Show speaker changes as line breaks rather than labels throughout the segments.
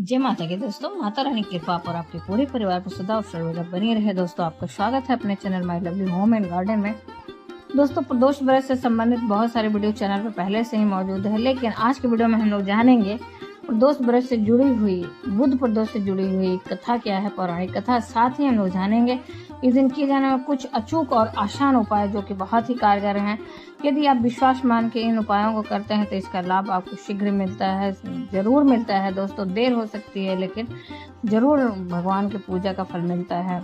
जय माता की दोस्तों, माता रानी की कृपा पर आपके पूरे परिवार पर सदा और सर्वदा बनी रहे। दोस्तों, आपका स्वागत है अपने channel my lovely home and garden में। दोस्तों, प्रदोष व्रत से संबंधित बहुत सारे वीडियो चैनल पर पहले से ही मौजूद है, लेकिन आज के वीडियो में हम लोग जानेंगे प्रदोष व्रत से जुड़ी हुई, बुध प्रदोष से जुड़ी हुई कथा क्या है, पौराणिक कथा। साथ ही हम लोग जानेंगे इस दिन किए जाने वाले कुछ अचूक और आसान उपाय जो कि बहुत ही कारगर हैं। यदि आप विश्वास मान के इन उपायों को करते हैं तो इसका लाभ आपको शीघ्र मिलता है, जरूर मिलता है। दोस्तों, देर हो सकती है लेकिन जरूर भगवान की पूजा का फल मिलता है।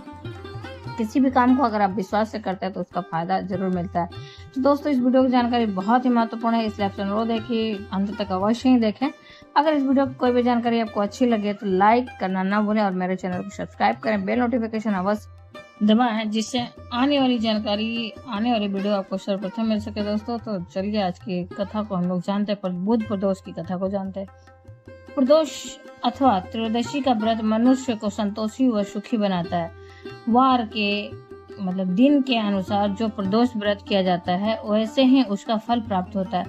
किसी भी काम को अगर आप विश्वास से करते हैं तो उसका फायदा जरूर मिलता है। तो दोस्तों, इस वीडियो की जानकारी बहुत ही महत्वपूर्ण है, इसलिए आप चैनल को देखिए, अंत तक अवश्य ही देखें। अगर इस वीडियो की कोई भी जानकारी आपको अच्छी लगे तो लाइक करना ना भूलें और मेरे चैनल को सब्सक्राइब करें, बेल नोटिफिकेशन अवश्य दबाएं, जिससे आने वाली जानकारी, आने वाली वीडियो आपको सर्वप्रथम मिल सके। दोस्तों, तो चलिए आज की कथा को हम लोग जानते हैं, पर बुध प्रदोष की कथा को जानते हैं। प्रदोष अथवा त्रयोदशी का व्रत मनुष्य को संतोषी व सुखी बनाता है। वार के दिन के अनुसार जो प्रदोष व्रत किया जाता है वैसे ही उसका फल प्राप्त होता है।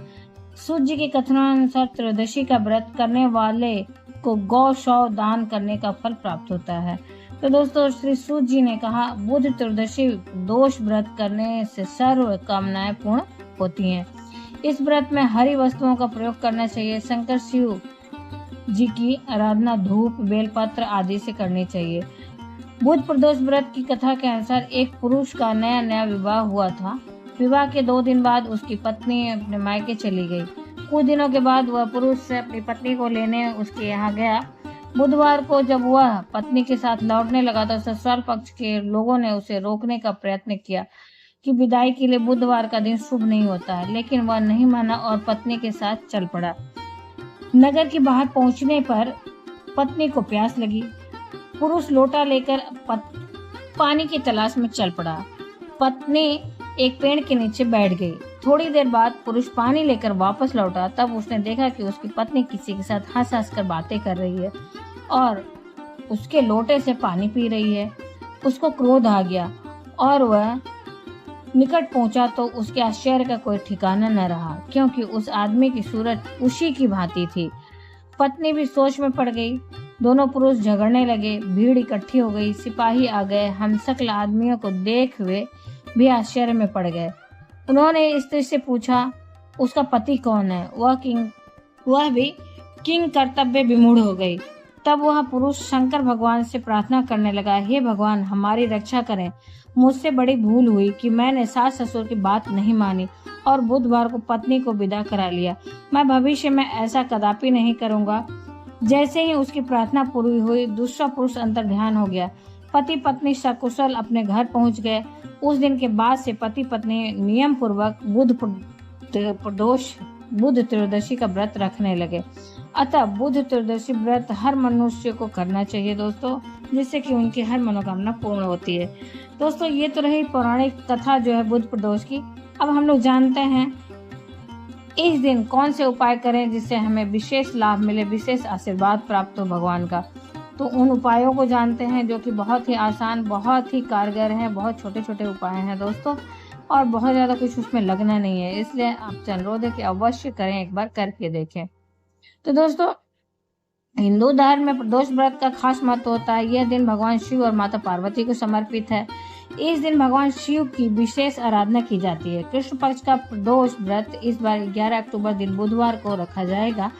सूत जी के कथनानुसार त्रयोदशी का व्रत करने वाले को गौ शौ दान करने का फल प्राप्त होता है। तो दोस्तों, श्री सूत जी ने कहा, बुध त्रयोदशी दोष व्रत करने से सर्व कामनाएं पूर्ण होती हैं। इस व्रत में हरी वस्तुओं का प्रयोग करना चाहिए। शंकर शिव जी की आराधना धूप, बेलपत्र आदि से करनी चाहिए। बुध प्रदोष व्रत की कथा के अनुसार एक पुरुष का नया नया विवाह हुआ था। विवाह के 2 दिन बाद उसकी पत्नी अपने मायके चली गई। कुछ दिनों के बाद वह पुरुष अपनी पत्नी को लेने उसके यहाँ गया। बुधवार को जब वह पत्नी के साथ लौटने लगा तो ससुराल पक्ष के लोगों ने उसे रोकने का प्रयत्न किया कि विदाई के लिए बुधवार का दिन शुभ नहीं होता है, लेकिन वह नहीं माना और पत्नी के साथ चल पड़ा। नगर के बाहर पहुंचने पर पत्नी को प्यास लगी। पुरुष लोटा लेकर पानी की तलाश में चल पड़ा। पत्नी एक पेड़ के नीचे बैठ गई। थोड़ी देर बाद पुरुष पानी लेकर वापस लौटा। तब उसने देखा कि उसकी पत्नी किसी के साथ हंस हंस कर बातें कर रही है और उसके लोटे से पानी पी रही है। उसको क्रोध आ गया और वह निकट पहुंचा तो उसके आश्चर्य का कोई ठिकाना न रहा, क्योंकि उस आदमी की सूरत उसी की भांति थी। पत्नी भी सोच में पड़ गई। दोनों पुरुष झगड़ने लगे। भीड़ इकट्ठी हो गई। सिपाही आ गए। हमशक्ल आदमियों को देख वे भी आश्चर्य में पड़ गए। उन्होंने स्त्री से पूछा, उसका पति कौन है? वह भी किंग कर्तव्य विमूढ़ हो गई। तब वह पुरुष शंकर भगवान से प्रार्थना करने लगा, हे भगवान, हमारी रक्षा करें। मुझसे बड़ी भूल हुई कि मैंने सास ससुर की बात नहीं मानी और बुधवार को पत्नी को विदा करा लिया। मैं भविष्य में ऐसा कदापि नहीं करूंगा। जैसे ही उसकी प्रार्थना पूरी हुई, दूसरा पुरुष अंतर ध्यान हो गया। पति पत्नी सकुशल अपने घर पहुंच गए। उस दिन के बाद से पति पत्नी नियम पूर्वक बुध त्रयोदशी का व्रत रखने लगे। अतः बुध त्रयोदशी व्रत हर मनुष्य को करना चाहिए दोस्तों, जिससे कि उनकी हर मनोकामना पूर्ण होती है। दोस्तों, ये तो रही पौराणिक कथा जो है बुध प्रदोष की। अब हम लोग जानते हैं इस दिन कौन से उपाय करें जिससे हमें विशेष लाभ मिले, विशेष आशीर्वाद प्राप्त हो भगवान का। तो उन उपायों को जानते हैं जो कि बहुत ही आसान, बहुत ही कारगर हैं। बहुत छोटे छोटे उपाय हैं दोस्तों, और बहुत ज़्यादा कुछ उसमें लगना नहीं है, इसलिए आप चैनल को देखें, अवश्य करें, एक बार करके देखें। तो दोस्तों, हिंदू धर्म में प्रदोष व्रत का खास महत्व होता है। यह दिन भगवान शिव और माता पार्वती को समर्पित है। इस दिन भगवान शिव की विशेष आराधना की जाती है। कृष्ण पक्ष का प्रदोष व्रत इस बार 11 अक्टूबर दिन बुधवार को रखा जाएगा।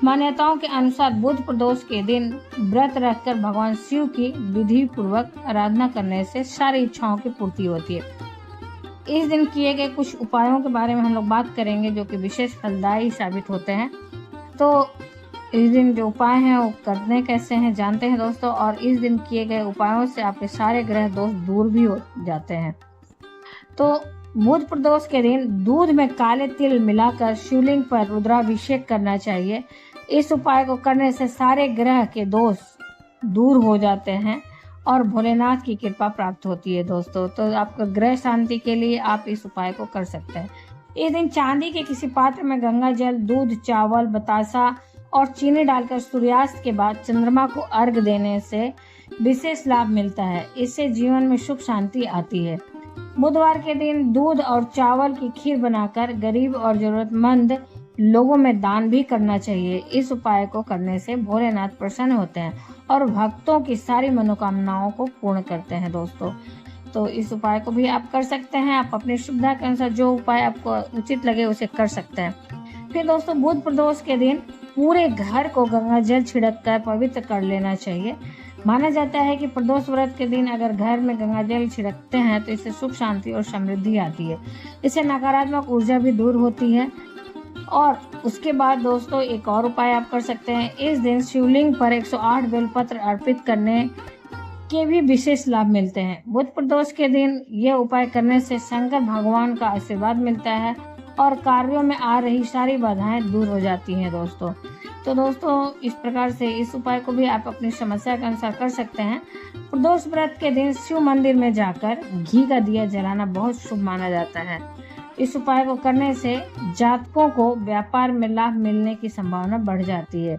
मान्यताओं के अनुसार बुध प्रदोष के दिन व्रत रखकर भगवान शिव की विधि पूर्वक आराधना करने से सारी इच्छाओं की पूर्ति होती है। इस दिन किए गए कुछ उपायों के बारे में हम लोग बात करेंगे जो कि विशेष फलदायी साबित होते हैं। तो इस दिन जो उपाय हैं वो करने कैसे हैं जानते हैं दोस्तों, और इस दिन किए गए उपायों से आपके सारे ग्रह दोष दूर भी हो जाते हैं। तो बुध प्रदोष के दिन दूध में काले तिल मिलाकर शिवलिंग पर रुद्राभिषेक करना चाहिए। इस उपाय को करने से सारे ग्रह के दोष दूर हो जाते हैं और भोलेनाथ की कृपा प्राप्त होती है दोस्तों। तो आपका ग्रह शांति के लिए आप इस उपाय को कर सकते हैं। इस दिन चांदी के किसी पात्र में गंगा जल, दूध, चावल, बतासा और चीनी डालकर सूर्यास्त के बाद चंद्रमा को अर्घ देने से विशेष लाभ मिलता है। इससे जीवन में सुख शांति आती है। बुधवार के दिन दूध और चावल की खीर बनाकर गरीब और जरूरतमंद लोगों में दान भी करना चाहिए। इस उपाय को करने से भोलेनाथ प्रसन्न होते हैं और भक्तों की सारी मनोकामनाओं को पूर्ण करते हैं दोस्तों। तो इस उपाय को भी आप कर सकते हैं। आप अपनी सुविधा के अनुसार जो उपाय आपको उचित लगे उसे कर सकते हैं। फिर दोस्तों बुध प्रदोष के दिन पूरे घर को गंगा जल छिड़क कर पवित्र कर लेना चाहिए। माना जाता है कि प्रदोष व्रत के दिन अगर घर में गंगा जल छिड़कते हैं तो इससे सुख शांति और समृद्धि आती है। इससे नकारात्मक ऊर्जा भी दूर होती है। और उसके बाद दोस्तों एक और उपाय आप कर सकते हैं। इस दिन शिवलिंग पर 108 बेलपत्र अर्पित करने के भी विशेष लाभ मिलते हैं। बुध प्रदोष के दिन यह उपाय करने से शंकर भगवान का आशीर्वाद मिलता है और कार्यों में आ रही सारी बाधाएं दूर हो जाती हैं दोस्तों। तो दोस्तों इस प्रकार से इस उपाय को भी आप अपनी समस्या के अनुसार कर सकते हैं। प्रदोष व्रत के दिन शिव मंदिर में जाकर घी का दिया जलाना बहुत शुभ माना जाता है। इस उपाय को करने से जातकों को व्यापार में लाभ मिलने की संभावना बढ़ जाती है।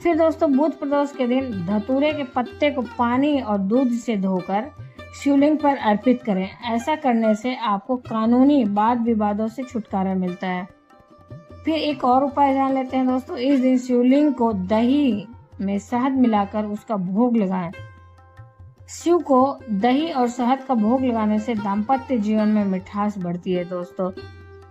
फिर दोस्तों बुध प्रदोष के दिन धतूरे के पत्ते को पानी और दूध से धोकर शिवलिंग पर अर्पित करें। ऐसा करने से आपको कानूनी वाद विवादों से छुटकारा मिलता है। फिर एक और उपाय जान लेते हैं दोस्तों। इस दिन शिवलिंग को दही में शहद मिलाकर उसका भोग लगाएं। शिव को दही और शहद का भोग लगाने से दाम्पत्य जीवन में मिठास बढ़ती है दोस्तों।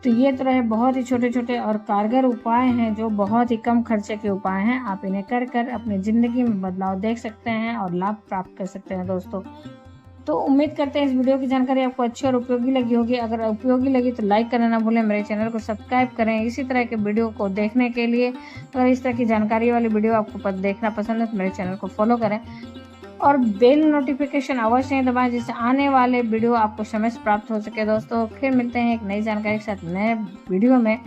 तो ये तो रहे बहुत ही छोटे छोटे और कारगर उपाय हैं जो बहुत ही कम खर्चे के उपाय हैं। आप इन्हें कर कर अपनी जिंदगी में बदलाव देख सकते हैं और लाभ प्राप्त कर सकते हैं दोस्तों। तो उम्मीद करते हैं इस वीडियो की जानकारी आपको अच्छी और उपयोगी लगी होगी। अगर उपयोगी लगी तो लाइक करना ना भूलें। मेरे चैनल को सब्सक्राइब करें इसी तरह के वीडियो को देखने के लिए। अगर इस तरह की जानकारी वाली वीडियो आपको देखना पसंद है तो मेरे चैनल को फॉलो करें और बेल नोटिफिकेशन अवश्य नहीं दबाएं जिससे आने वाले वीडियो आपको समय से प्राप्त हो सके दोस्तों। फिर मिलते हैं एक नई जानकारी के साथ नए वीडियो में।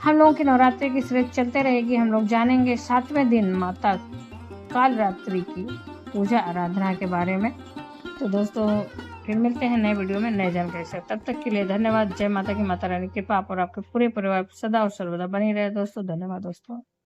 हम लोगों की नवरात्रि की सीरीज चलते रहेगी। हम लोग जानेंगे 7वें दिन माता कालरात्रि की पूजा आराधना के बारे में। तो दोस्तों फिर मिलते हैं नए वीडियो में नए जानकारी से। तब तक के लिए धन्यवाद। जय माता की। माता रानी की कृपा आप और आपके पूरे परिवार सदा और सर्वदा बनी रहे दोस्तों। धन्यवाद दोस्तों।